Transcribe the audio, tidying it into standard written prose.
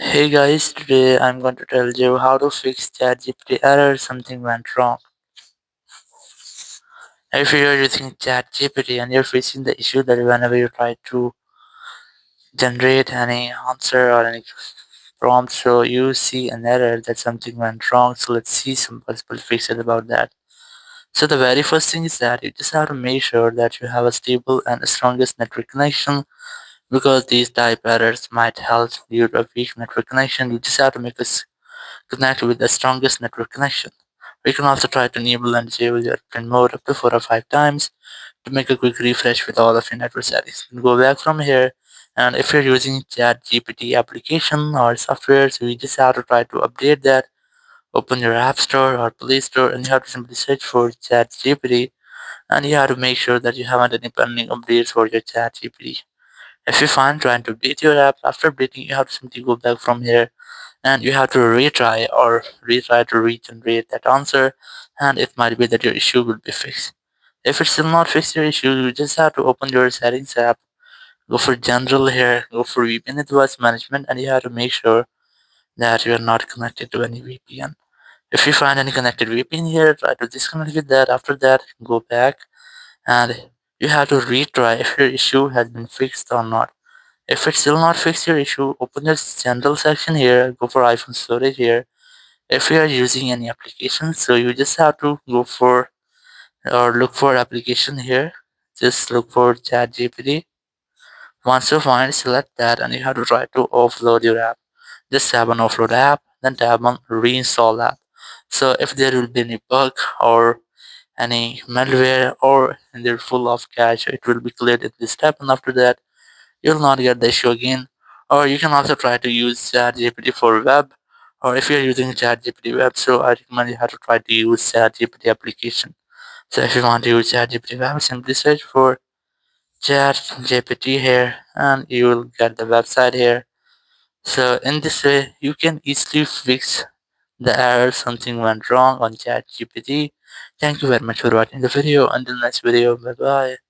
Hey guys, today I'm going to tell you how to fix ChatGPT error something went wrong. If you're using ChatGPT and you're facing the issue that whenever you try to generate any answer or any prompt, so you see an error that something went wrong. So let's see some possible fixes about that. So the very first thing is that you just have to make sure that you have a stable and strongest network connection because these type errors might help due to a weak network connection. You just have to make a connect with the strongest network connection. We can also try to enable and disable your airplane mode up to 4 or 5 times to make a quick refresh with all of your network settings. Go back from here, and if you're using ChatGPT application or software, so you just have to try to update that. Open your App Store or Play Store, and you have to simply search for ChatGPT, and you have to make sure that you haven't any pending updates for your ChatGPT. If you find trying to update your app after updating, you have to simply go back from here and you have to retry to regenerate that answer, and it might be that your issue will be fixed. If it's still not fixed your issue, you just have to open your settings app, go for general here, go for VPN device management, and you have to make sure that you are not connected to any VPN. If you find any connected VPN here, try to disconnect with that. After that, go back and you have to retry if your issue has been fixed or not. If it's still not fixed your issue, open your general section here, go for iPhone storage here. If you are using any application, so you just have to go for or look for application here. Just look for ChatGPT. Once you find, select that, and you have to try to offload your app. Just tap on offload app, then tap on reinstall app. So if there will be any bug or any malware or they're full of cache, it will be cleared in this step, and after that you'll not get the issue again. Or you can also try to use ChatGPT for web, or if you're using ChatGPT web, so I recommend you have to try to use ChatGPT application. So if you want to use ChatGPT web, simply search for ChatGPT here, and you will get the website here. So in this way, you can easily fix the error something went wrong on ChatGPT. Thank you very much for watching the video. Until next video, bye bye.